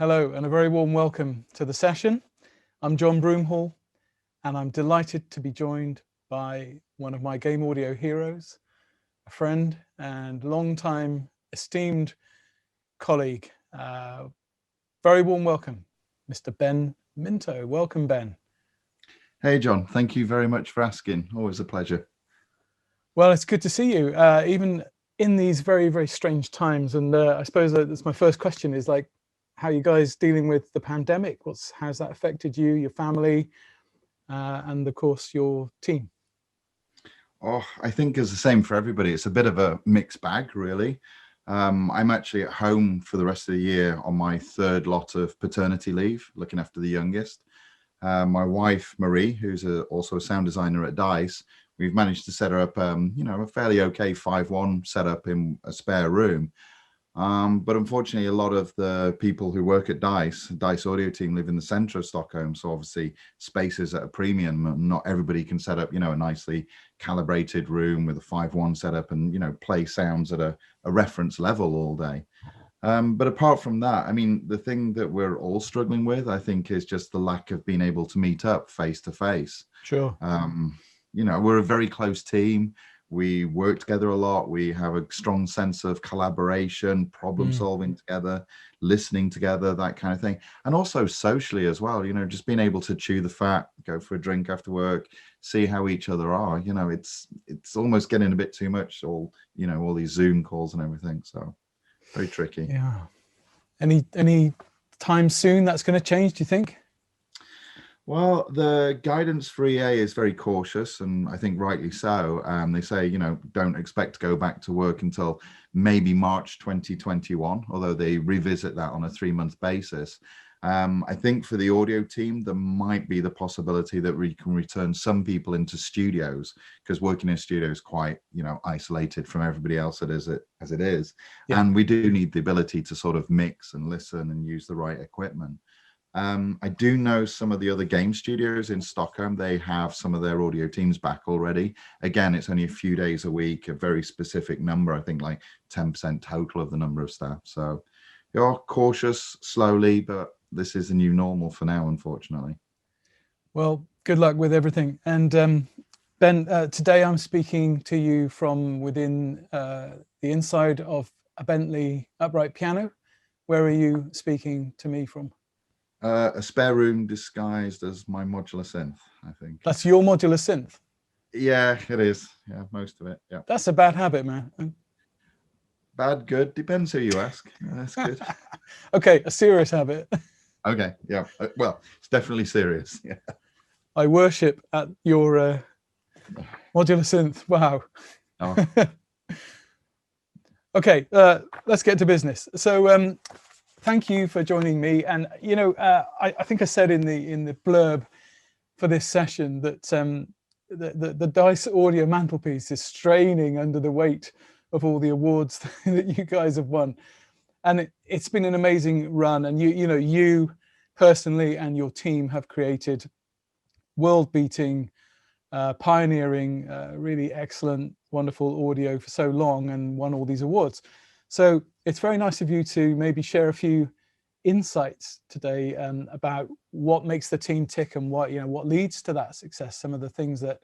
Hello and a very warm welcome to the session. I'm John Broomhall and I'm delighted to be joined by one of my game audio heroes, a friend and long-time esteemed colleague. Very warm welcome, Mr. Ben Minto. Welcome, Ben. Hey, John. Thank you very much for asking. Always a pleasure. Well, it's good to see you, even in these very, very strange times. And I suppose that's my first question is like, how are you guys dealing with the pandemic? How's that affected you, your family, and of course, your team? Oh, I think it's the same for everybody. It's a bit of a mixed bag, really. I'm actually at home for the rest of the year on my third lot of paternity leave, looking after the youngest. My wife, Marie, who's also a sound designer at DICE, we've managed to set her up, a fairly okay 5-1 setup in a spare room. But unfortunately, a lot of the people who work at DICE audio team live in the center of Stockholm. So obviously space is at a premium and not everybody can set up, a nicely calibrated room with a 5-1 setup and, play sounds at a reference level all day. But apart from that, I mean, the thing that we're all struggling with, I think, is just the lack of being able to meet up face to face. Sure. We're a very close team. We work together a lot. We have a strong sense of collaboration, problem solving together, listening together, that kind of thing. And also socially as well, just being able to chew the fat, go for a drink after work, see how each other are. It's almost getting a bit too much, all these Zoom calls and everything. So very tricky. Yeah. Any time soon that's going to change, do you think? Well, the guidance for EA is very cautious, and I think rightly so. They say, don't expect to go back to work until maybe March 2021, although they revisit that on a 3-month basis. I think for the audio team, there might be the possibility that we can return some people into studios, because working in a studio is quite, isolated from everybody else as it is. Yeah. And we do need the ability to sort of mix and listen and use the right equipment. I do know some of the other game studios in Stockholm, they have some of their audio teams back already. Again, it's only a few days a week, a very specific number, I think like 10% total of the number of staff. So you're cautious slowly, but this is the new normal for now, unfortunately. Well, good luck with everything. And Ben, today I'm speaking to you from within the inside of a Bentley upright piano. Where are you speaking to me from? A spare room disguised as my modular synth, I think. That's your modular synth? Yeah, it is. Yeah, most of it. Yeah. That's a bad habit, man. Bad, good, depends who you ask. That's good. Okay, a serious habit. Okay, yeah. Well, it's definitely serious. Yeah. I worship at your modular synth. Wow. Oh. Okay, let's get to business. So thank you for joining me. And, I think I said in the blurb for this session that the DICE audio mantelpiece is straining under the weight of all the awards that you guys have won. And it's been an amazing run. And you personally and your team have created world-beating, pioneering, really excellent, wonderful audio for so long and won all these awards. So it's very nice of you to maybe share a few insights today about what makes the team tick and what leads to that success. Some of the things that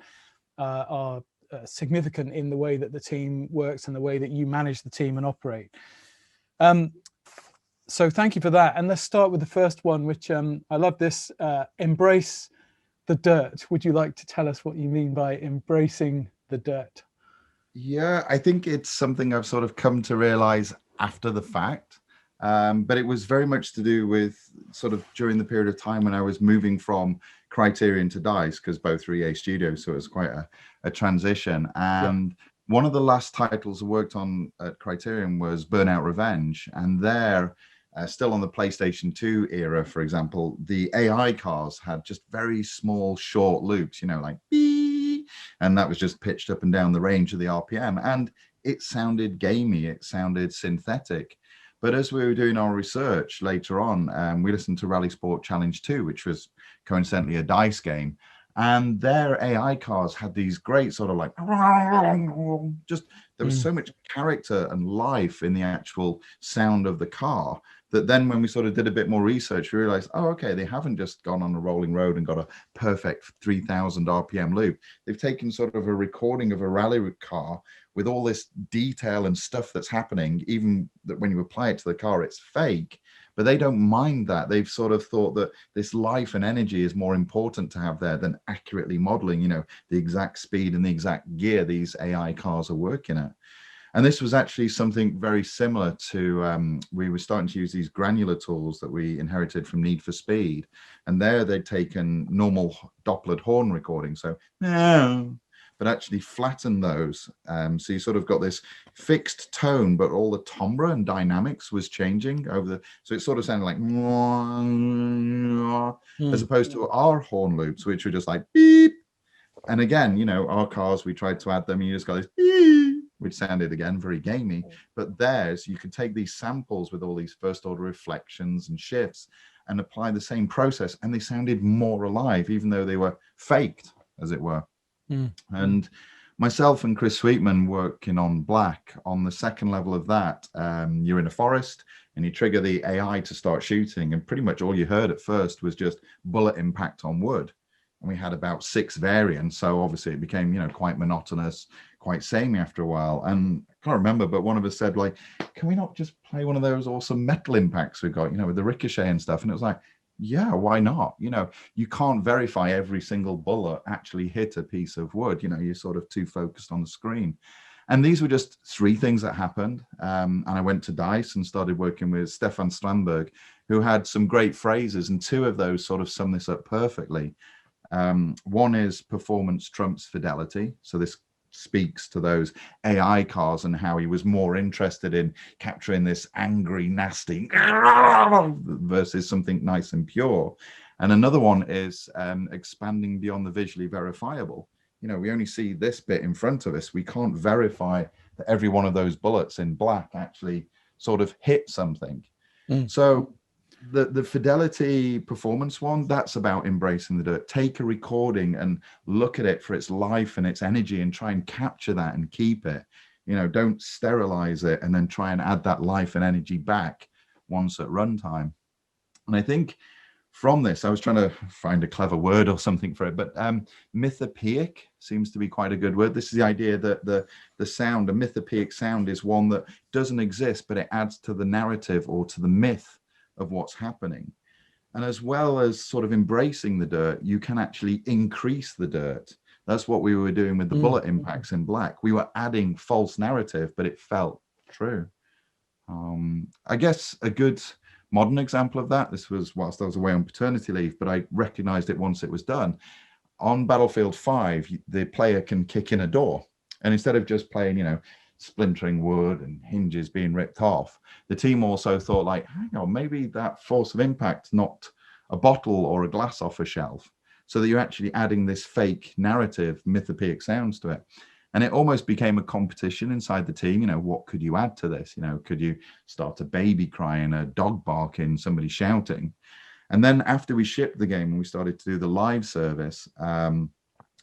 are significant in the way that the team works and the way that you manage the team and operate. So thank you for that. And let's start with the first one, which I love this, embrace the dirt. Would you like to tell us what you mean by embracing the dirt? Yeah, I think it's something I've sort of come to realize after the fact, but it was very much to do with sort of during the period of time when I was moving from Criterion to DICE, because both were EA Studios, so it was quite a transition. And one of the last titles I worked on at Criterion was Burnout Revenge, and there, still on the PlayStation 2 era, for example, the AI cars had just very small, short loops, like beep, and that was just pitched up and down the range of the RPM, and it sounded gamey, it sounded synthetic. But as we were doing our research later on, we listened to Rally Sport Challenge 2, which was coincidentally a DICE game, and their AI cars had these great sort of like, just, there was so much character and life in the actual sound of the car that then when we sort of did a bit more research, we realized, oh, okay, they haven't just gone on a rolling road and got a perfect 3000 RPM loop. They've taken sort of a recording of a rally car with all this detail and stuff that's happening, even that when you apply it to the car, it's fake, but they don't mind that. They've sort of thought that this life and energy is more important to have there than accurately modeling, you know, the exact speed and the exact gear these AI cars are working at. And this was actually something very similar to, we were starting to use these granular tools that we inherited from Need for Speed. And there they'd taken normal Doppler horn recordings, so, but actually flattened those. So you sort of got this fixed tone, but all the timbre and dynamics was changing over the, so it sort of sounded like, as opposed to our horn loops, which were just like beep. And again, you know, our cars, we tried to add them, and you just got this beep, which sounded again very gamey. But theirs, you could take these samples with all these first order reflections and shifts and apply the same process, and they sounded more alive, even though they were faked, as it were. And myself and Chris Sweetman working on Black, on the second level of that, you're in a forest and you trigger the AI to start shooting, and pretty much all you heard at first was just bullet impact on wood. And we had about 6 variants, so obviously it became, you know, quite monotonous, quite samey after a while. And I can't remember, but one of us said, like, can we not just play one of those awesome metal impacts we got, you know, with the ricochet and stuff? And it was like, yeah, why not? You know, you can't verify every single bullet actually hit a piece of wood. You know, you're sort of too focused on the screen. And these were just 3 things that happened. And I went to DICE and started working with Stefan Strandberg, who had some great phrases, and 2 of those sort of sum this up perfectly. One is performance trumps fidelity. So this speaks to those AI cars and how he was more interested in capturing this angry, nasty versus something nice and pure. And another one is expanding beyond the visually verifiable. You know, we only see this bit in front of us. We can't verify that every one of those bullets in Black actually sort of hit something. So the fidelity performance one, that's about embracing the dirt. Take a recording and look at it for its life and its energy and try and capture that and keep it. You know, don't sterilize it and then try and add that life and energy back once at runtime. And I think from this, I was trying to find a clever word or something for it, but mythopoeic seems to be quite a good word. This is the idea that the sound, a mythopoeic sound, is one that doesn't exist, but it adds to the narrative or to the myth of what's happening. And as well as sort of embracing the dirt, you can actually increase the dirt. That's what we were doing with the bullet impacts in Black. We were adding false narrative, but it felt true. I guess a good modern example of that, this was whilst I was away on paternity leave, but I recognized it once it was done. On Battlefield 5, the player can kick in a door. And instead of just playing, you know, splintering wood and hinges being ripped off, the team also thought, like, hang on, maybe that force of impact knocked a bottle or a glass off a shelf, so that you're actually adding this fake narrative, mythopoeic sounds to it. And it almost became a competition inside the team. You know, what could you add to this? You know, could you start a baby crying, a dog barking, somebody shouting? And then after we shipped the game and we started to do the live service,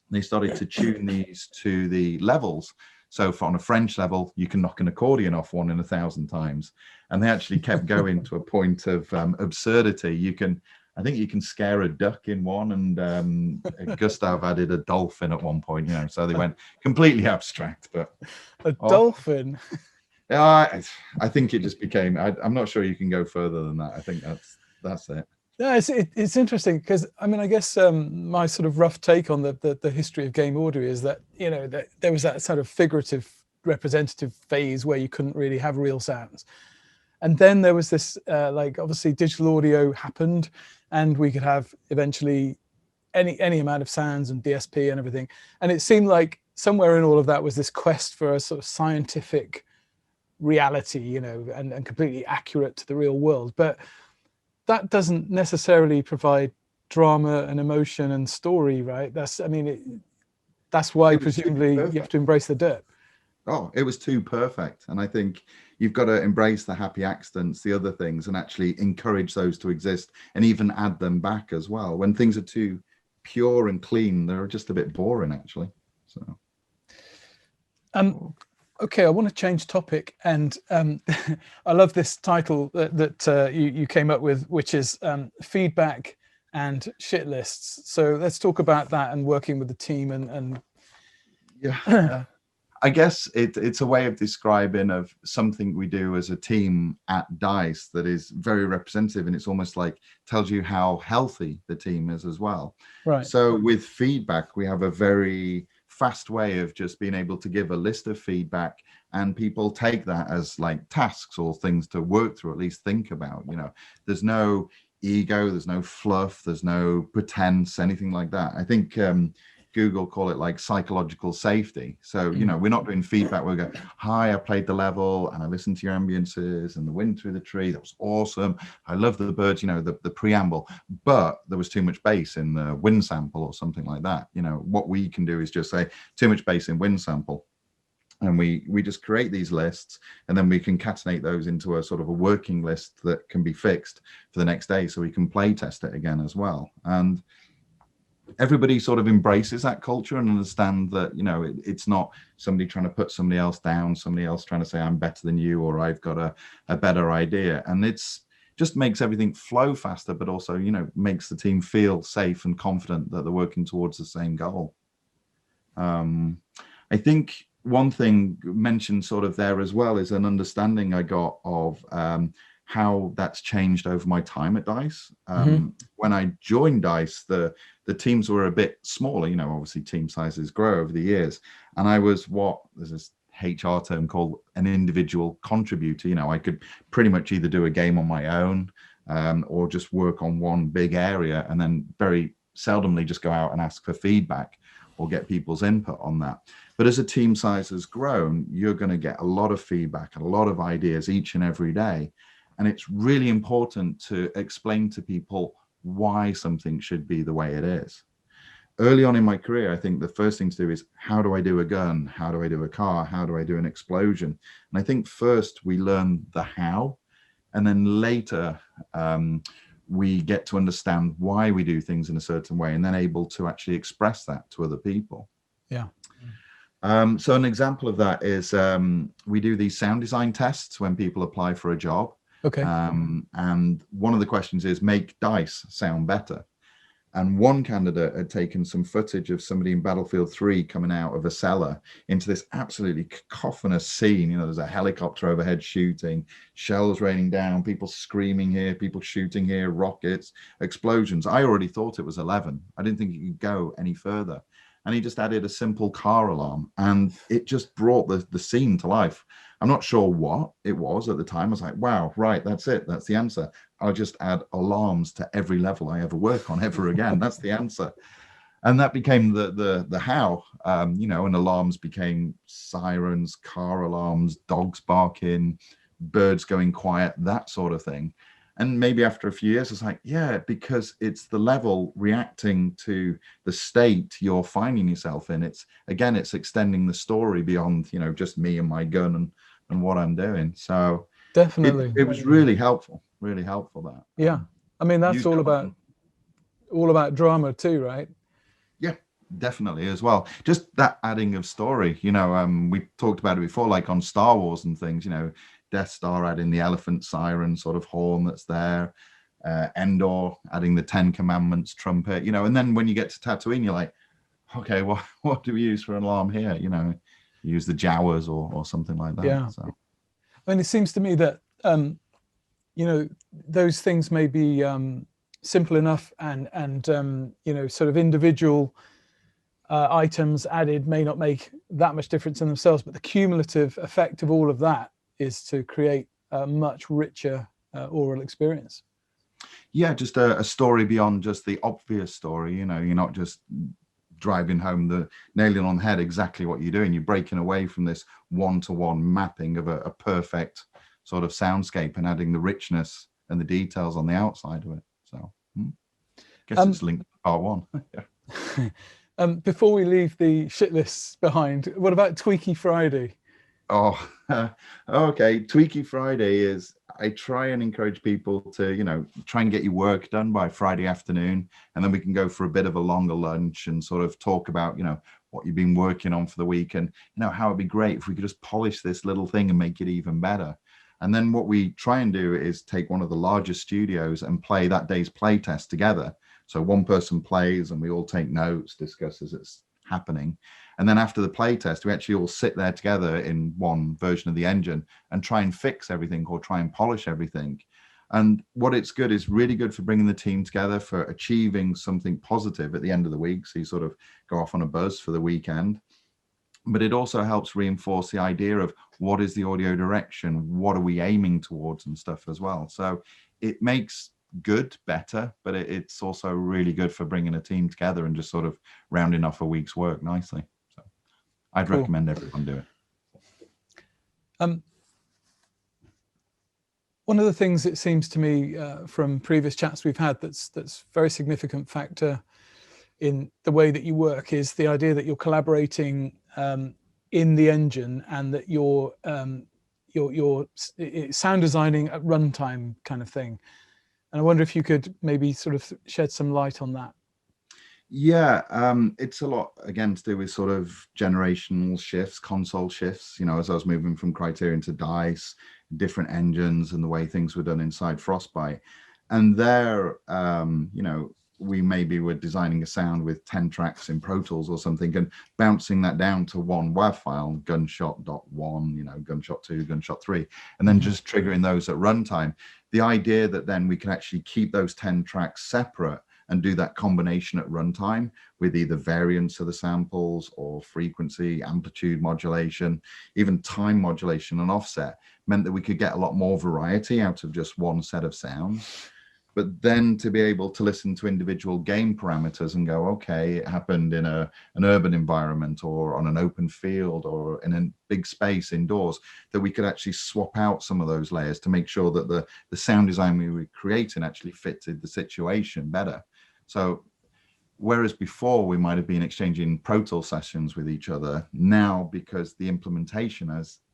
they started to tune these to the levels. So on a French level, you can knock an accordion off 1 in 1,000 times. And they actually kept going to a point of absurdity. You can, I think you can scare a duck in one, and Gustav added a dolphin at one point, you know, so they went completely abstract. But a dolphin? I think it just became, I'm not sure you can go further than that. I think that's it. Yeah, it's interesting because, I mean, I guess my sort of rough take on the history of game audio is that, you know, that there was that sort of figurative representative phase where you couldn't really have real sounds. And then there was this, like, obviously digital audio happened, and we could have eventually any amount of sounds and DSP and everything. And it seemed like somewhere in all of that was this quest for a sort of scientific reality, you know, and completely accurate to the real world. But that doesn't necessarily provide drama and emotion and story, right? That's, I mean, that's why presumably you have to embrace the dirt. Oh, it was too perfect. And I think you've got to embrace the happy accidents, the other things, and actually encourage those to exist and even add them back as well. When things are too pure and clean, they're just a bit boring, actually. So Okay, I want to change topic, and I love this title that you came up with, which is feedback and shit lists. So let's talk about that and working with the team and Yeah. I guess it's a way of describing of something we do as a team at DICE that is very representative, and it's almost like tells you how healthy the team is as well. Right. So with feedback, we have a very fast way of just being able to give a list of feedback, and people take that as like tasks or things to work through, at least think about. There's no ego, there's no fluff, there's no pretense, anything like that. I think Google call it like psychological safety. So, we're not doing feedback. We'll go, hi, I played the level and I listened to your ambiences and the wind through the tree. That was awesome. I love the birds, the preamble, but there was too much bass in the wind sample or something like that. What we can do is just say too much bass in wind sample. And we just create these lists, and then we concatenate those into a sort of a working list that can be fixed for the next day. So we can play test it again as well. And everybody sort of embraces that culture and understand that, it's not somebody trying to put somebody else down, somebody else trying to say I'm better than you, or I've got a better idea. And it's just makes everything flow faster, but also, makes the team feel safe and confident that they're working towards the same goal. I think one thing mentioned sort of there as well is an understanding I got of how that's changed over my time at DICE. When I joined DICE, the teams were a bit smaller. Obviously team sizes grow over the years, and I was there's this HR term called an individual contributor. I could pretty much either do a game on my own or just work on one big area, and then very seldomly just go out and ask for feedback or get people's input on that. But as a team size has grown, you're going to get a lot of feedback and a lot of ideas each and every day. And it's really important to explain to people why something should be the way it is. Early on in my career, I think the first thing to do is, how do I do a gun? How do I do a car? How do I do an explosion? And I think first we learn the how, and then later we get to understand why we do things in a certain way, and then able to actually express that to other people. Yeah. So an example of that is we do these sound design tests when people apply for a job. Okay. And one of the questions is, make DICE sound better. And one candidate had taken some footage of somebody in Battlefield 3 coming out of a cellar into this absolutely cacophonous scene. There's a helicopter overhead shooting, shells raining down, people screaming here, people shooting here, rockets, explosions. I already thought it was 11. I didn't think it could go any further. And he just added a simple car alarm, and it just brought the scene to life. I'm not sure what it was at the time. I was like, wow, right, that's it. That's the answer. I'll just add alarms to every level I ever work on ever again. That's the answer. And that became the how, and alarms became sirens, car alarms, dogs barking, birds going quiet, that sort of thing. And maybe after a few years, it's like, yeah, because it's the level reacting to the state you're finding yourself in. It's extending the story beyond, just me and my gun and what I'm doing. So definitely, it was really helpful that. Yeah. I mean, that's all about drama too, right? Yeah, definitely as well. Just that adding of story, we talked about it before, like on Star Wars and things, Death Star adding the elephant siren sort of horn that's there, Endor adding the 10 Commandments trumpet, and then when you get to Tatooine, you're like, okay, what do we use for an alarm here? Use the Jawas or something like that. Yeah. So. I mean, it seems to me that, those things may be simple enough and sort of individual items added may not make that much difference in themselves, but the cumulative effect of all of that is to create a much richer oral experience. Yeah, just a story beyond just the obvious story. You're not just driving home nailing on the head exactly what you're doing. You're breaking away from this one-to-one mapping of a perfect sort of soundscape and adding the richness and the details on the outside of it. So I guess it's linked to part one. Yeah. Before we leave the shit lists behind, what about Tweaky Friday? Oh, okay. Tweaky Friday is, I try and encourage people to, try and get your work done by Friday afternoon, and then we can go for a bit of a longer lunch and sort of talk about, what you've been working on for the week, and how it'd be great if we could just polish this little thing and make it even better. And then what we try and do is take one of the largest studios and play that day's play test together. So one person plays and we all take notes, discuss as it's happening. And then after the play test, we actually all sit there together in one version of the engine and try and fix everything or try and polish everything. And what it's good is really good for bringing the team together, for achieving something positive at the end of the week. So you sort of go off on a buzz for the weekend. But it also helps reinforce the idea of what is the audio direction, what are we aiming towards and stuff as well. So it makes good better, but it's also really good for bringing a team together and just sort of rounding off a week's work nicely. So I'd recommend everyone do it. One of the things it seems to me from previous chats we've had that's very significant factor in the way that you work is the idea that you're collaborating in the engine, and that you're sound designing at runtime kind of thing. And I wonder if you could maybe sort of shed some light on that. Yeah, it's a lot, again, to do with sort of generational shifts, console shifts, as I was moving from Criterion to DICE, different engines and the way things were done inside Frostbite. And there, we maybe were designing a sound with 10 tracks in Pro Tools or something and bouncing that down to one WAV file, gunshot.1, gunshot 2, gunshot 3, and then just triggering those at runtime. The idea that then we can actually keep those 10 tracks separate and do that combination at runtime with either variance of the samples or frequency, amplitude modulation, even time modulation and offset, meant that we could get a lot more variety out of just one set of sounds. But then to be able to listen to individual game parameters and go, okay, it happened in an urban environment or on an open field or in a big space indoors, that we could actually swap out some of those layers to make sure that the sound design we were creating actually fitted the situation better. So whereas before we might have been exchanging Pro Tools sessions with each other, now because the implementation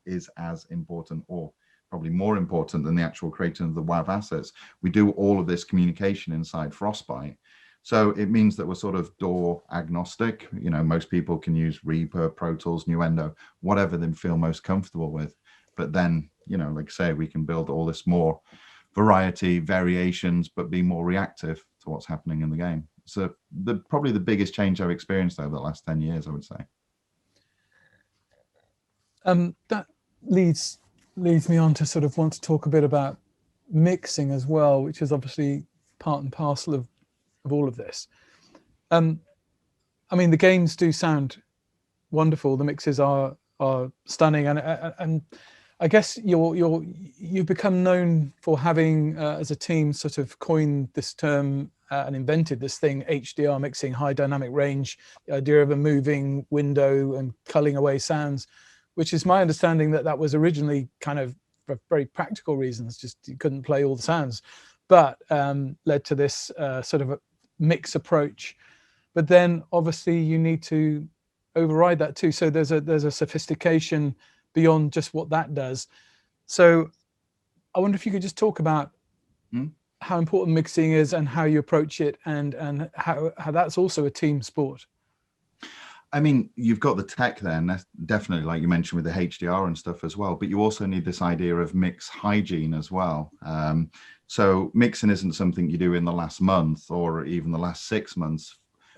is as important, or probably more important than the actual creation of the WAV assets, we do all of this communication inside Frostbite. So it means that we're sort of DAW agnostic. Most people can use Reaper, Pro Tools, Nuendo, whatever they feel most comfortable with. But then, like I say, we can build all this more variety, variations, but be more reactive to what's happening in the game. So probably the biggest change I've experienced over the last 10 years, I would say. That leads me on to sort of want to talk a bit about mixing as well, which is obviously part and parcel of all of this. I mean, the games do sound wonderful. The mixes are stunning, and I guess you've become known for having, as a team, sort of coined this term and invented this thing, HDR mixing, high dynamic range, the idea of a moving window and culling away sounds, which is my understanding that was originally kind of for very practical reasons, just you couldn't play all the sounds, but led to this sort of a mix approach. But then obviously you need to override that too. So there's a sophistication beyond just what that does. So I wonder if you could just talk about how important mixing is and how you approach it, and how that's also a team sport. I mean, you've got the tech there, and that's definitely, like you mentioned, with the HDR and stuff as well, but you also need this idea of mix hygiene as well. So mixing isn't something you do in the last month or even the last 6 months.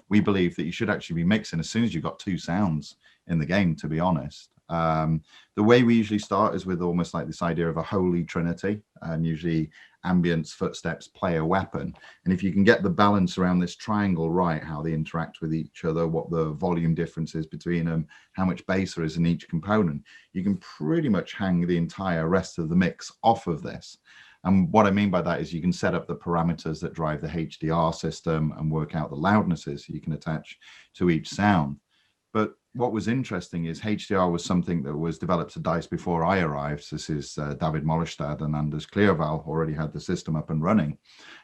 We believe that you should actually be mixing as soon as you've got 2 sounds in the game, to be honest. The way we usually start is with almost like this idea of a holy trinity, and usually ambience, footsteps, player, weapon. And if you can get the balance around this triangle right, how they interact with each other, what the volume difference is between them, how much bass there is in each component, you can pretty much hang the entire rest of the mix off of this. And what I mean by that is you can set up the parameters that drive the HDR system and work out the loudnesses you can attach to each sound. But what was interesting is HDR was something that was developed at DICE before I arrived. This is David Mollestad and Anders Clearval already had the system up and running.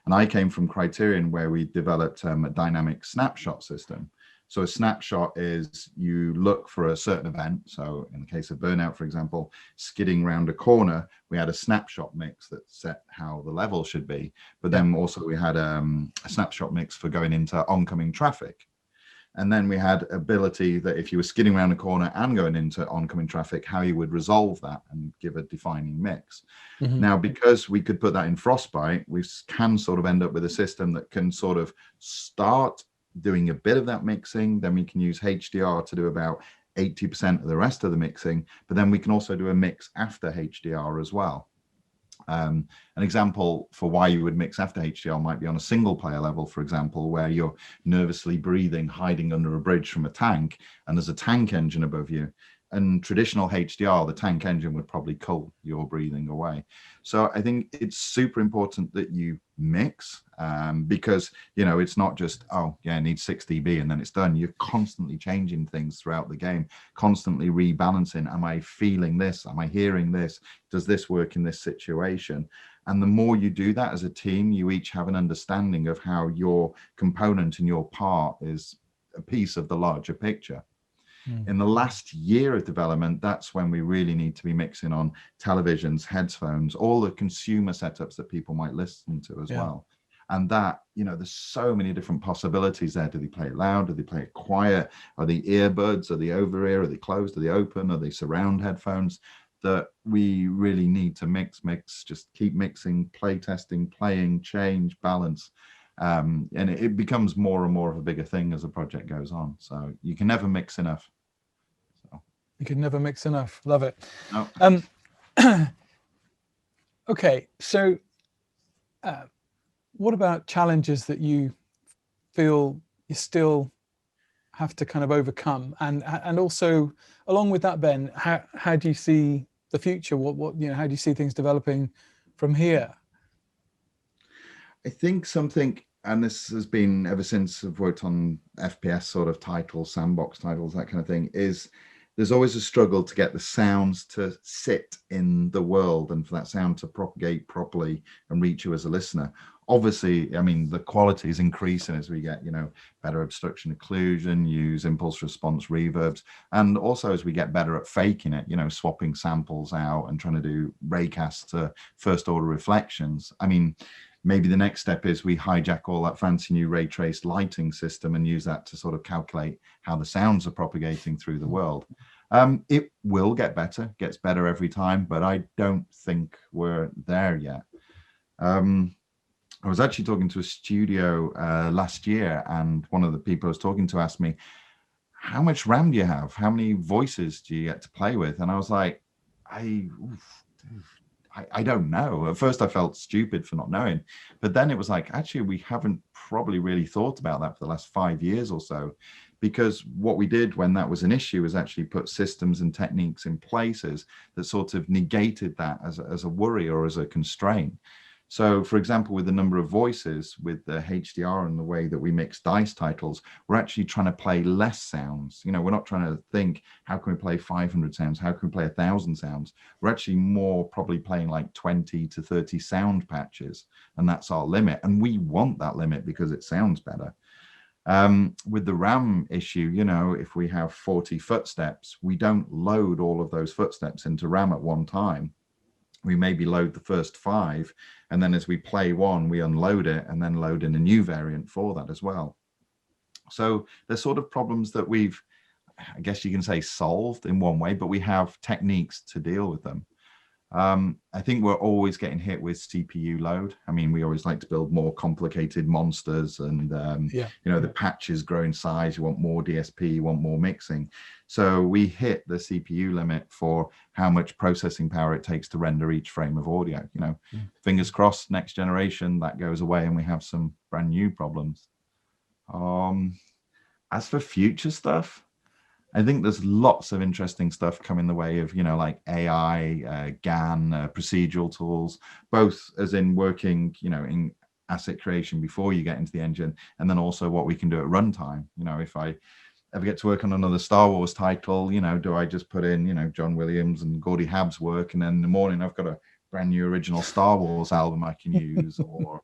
And I came from Criterion, where we developed a dynamic snapshot system. So a snapshot is you look for a certain event. So in the case of Burnout, for example, skidding round a corner, we had a snapshot mix that set how the level should be. But then also we had a snapshot mix for going into oncoming traffic. And then we had ability that if you were skidding around a corner and going into oncoming traffic, how you would resolve that and give a defining mix. Now, because we could put that in Frostbite, we can sort of end up with a system that can sort of start doing a bit of that mixing. Then we can use HDR to do about 80% of the rest of the mixing. But then we can also do a mix after HDR as well. An example for why you would mix after HDR might be on a single player level, for example, where you're nervously breathing, hiding under a bridge from a tank, and there's a tank engine above you. And traditional HDR, the tank engine would probably cull your breathing away. So I think it's super important that you mix because, you know, it's not just, oh, yeah, it needs 6 dB and then it's done. You're constantly changing things throughout the game, constantly rebalancing. Am I feeling this? Am I hearing this? Does this work in this situation? And the more you do that as a team, you each have an understanding of how your component and your part is a piece of the larger picture. In the last year of development, that's when we really need to be mixing on televisions, headphones, all the consumer setups that people might listen to as well. And that, you know, there's so many different possibilities there. Do they play it loud? Do they play it quiet? Are they earbuds? Are they over ear? Are they closed? Are they open? Are they surround headphones? That we really need to mix, just keep mixing, play testing, playing, change, balance. And it becomes more and more of a bigger thing as the project goes on. So you can never mix enough. You can never mix enough. Love it. No. Okay, so what about challenges that you feel you still have to kind of overcome? And also, along with that, Ben, how do you see the future? What you know, how do you see things developing from here? I think something, and this has been ever since I've worked on FPS sort of titles, sandbox titles, that kind of thing, is there's always a struggle to get the sounds to sit in the world and for that sound to propagate properly and reach you as a listener. Obviously, I mean, the quality is increasing as we get, you know, better obstruction occlusion, use impulse response reverbs, and also as we get better at faking it, you know, swapping samples out and trying to do raycast to first order reflections. I mean, maybe the next step is we hijack all that fancy new ray traced lighting system and use that to sort of calculate how the sounds are propagating through the world. It will get better, gets better every time, but I don't think we're there yet. I was actually talking to a studio last year, and one of the people I was talking to asked me, how much RAM do you have? How many voices do you get to play with? And I was like, I don't know. At first I felt stupid for not knowing, but then it was like, actually, we haven't probably really thought about that for the last 5 years or so, because what we did when that was an issue was actually put systems and techniques in places that sort of negated that as a worry or as a constraint. So, for example, with the number of voices, with the HDR and the way that we mix dice titles, we're actually trying to play less sounds. You know, we're not trying to think, how can we play 500 sounds? How can we play 1,000 sounds? We're actually more probably playing like 20 to 30 sound patches. And that's our limit. And we want that limit because it sounds better. With the RAM issue, you know, if we have 40 footsteps, we don't load all of those footsteps into RAM at one time. We maybe load the first 5, and then as we play one, we unload it and then load in a new variant for that as well. So there's sort of problems that we've, I guess you can say, solved in one way, but we have techniques to deal with them. I think we're always getting hit with CPU load. I mean, we always like to build more complicated monsters, and you know, the patches grow in size. You want more DSP, you want more mixing. So we hit the CPU limit for how much processing power it takes to render each frame of audio. You know, fingers crossed, next generation that goes away and we have some brand new problems. As for future stuff, I think there's lots of interesting stuff coming the way of, you know, like AI, GAN, procedural tools, both as in working, you know, in asset creation before you get into the engine, and then also what we can do at runtime. You know, if I ever get to work on another Star Wars title, you know, do I just put in, you know, John Williams and Gordy Habb's work, and then in the morning I've got a brand new original Star Wars album I can use, or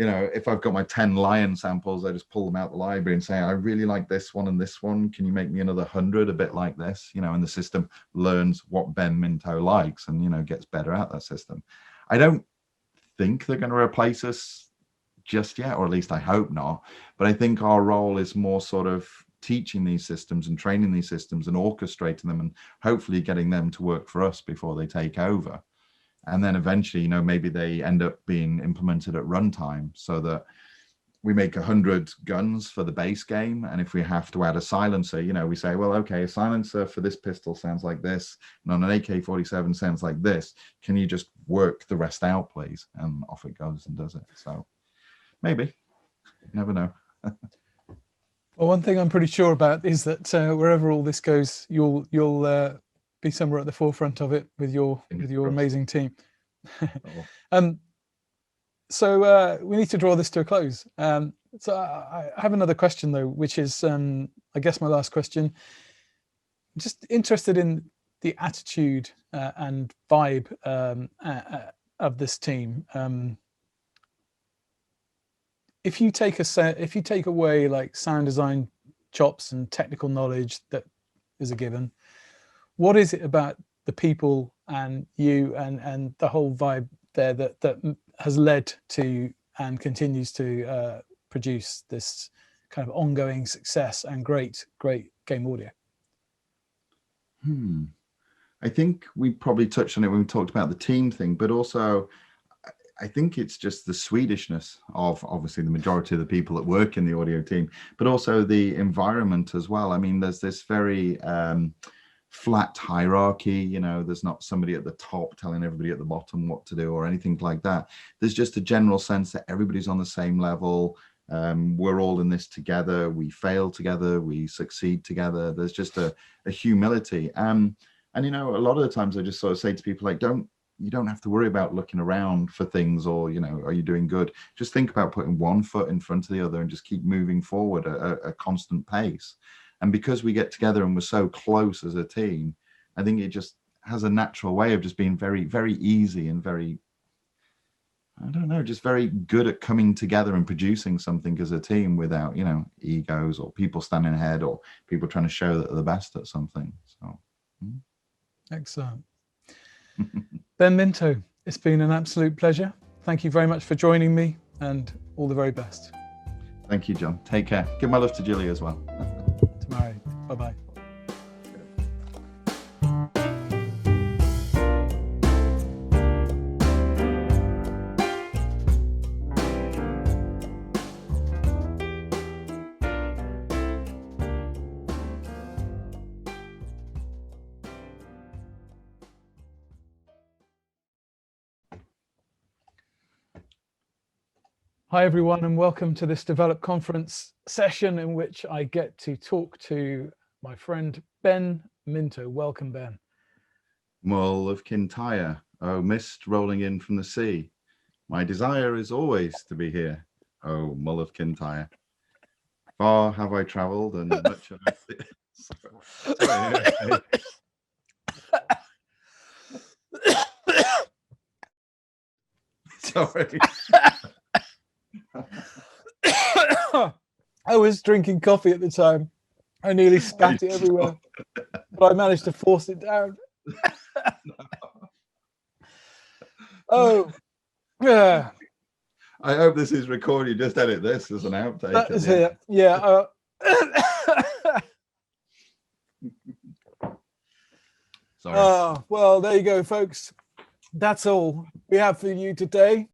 you know, if I've got my 10 lion samples, I just pull them out the library and say, I really like this one and this one. Can you make me another 100 a bit like this? You know, and the system learns what Ben Minto likes and, you know, gets better at that system. I don't think they're going to replace us just yet, or at least I hope not. But I think our role is more sort of teaching these systems and training these systems and orchestrating them and hopefully getting them to work for us before they take over. And then eventually, you know, maybe they end up being implemented at runtime so that we make 100 guns for the base game. And if we have to add a silencer, you know, we say, well, okay, a silencer for this pistol sounds like this. And on an AK-47 sounds like this. Can you just work the rest out, please? And off it goes and does it. So maybe, you never know. Well, one thing I'm pretty sure about is that wherever all this goes, you'll be somewhere at the forefront of it with your amazing team. So we need to draw this to a close. So I have another question though, which is I guess my last question. I'm just interested in the attitude and vibe of this team. If you take away like sound design chops and technical knowledge that is a given, what is it about the people and you and the whole vibe there that has led to and continues to produce this kind of ongoing success and great game audio? I think we probably touched on it when we talked about the team thing, but also I think it's just the Swedishness of obviously the majority of the people that work in the audio team, but also the environment as well. I mean, there's this very flat hierarchy, you know, there's not somebody at the top telling everybody at the bottom what to do or anything like that. There's just a general sense that everybody's on the same level. We're all in this together. We fail together. We succeed together. There's just a humility. And, you know, a lot of the times I just sort of say to people, like, you don't have to worry about looking around for things or, you know, are you doing good? Just think about putting one foot in front of the other and just keep moving forward at a constant pace. And because we get together and we're so close as a team, I think it just has a natural way of just being very, very easy and very, I don't know, just very good at coming together and producing something as a team without, you know, egos or people standing ahead or people trying to show that they're the best at something. So, Excellent. Ben Minto, it's been an absolute pleasure. Thank you very much for joining me and all the very best. Thank you, John. Take care. Give my love to Julie as well. Tomorrow. Bye-bye. Hi everyone, and welcome to this Develop Conference session in which I get to talk to my friend Ben Minto. Welcome, Ben. Mull of Kintyre, oh mist rolling in from the sea. My desire is always to be here, oh Mull of Kintyre. Far have I travelled and much have I seen. Sorry. I was drinking coffee at the time. I nearly spat it everywhere, but I managed to force it down. Oh, yeah. I hope this is recorded. Just edit this as an outtake. That is it. Yeah. Sorry. Well, there you go, folks. That's all we have for you today.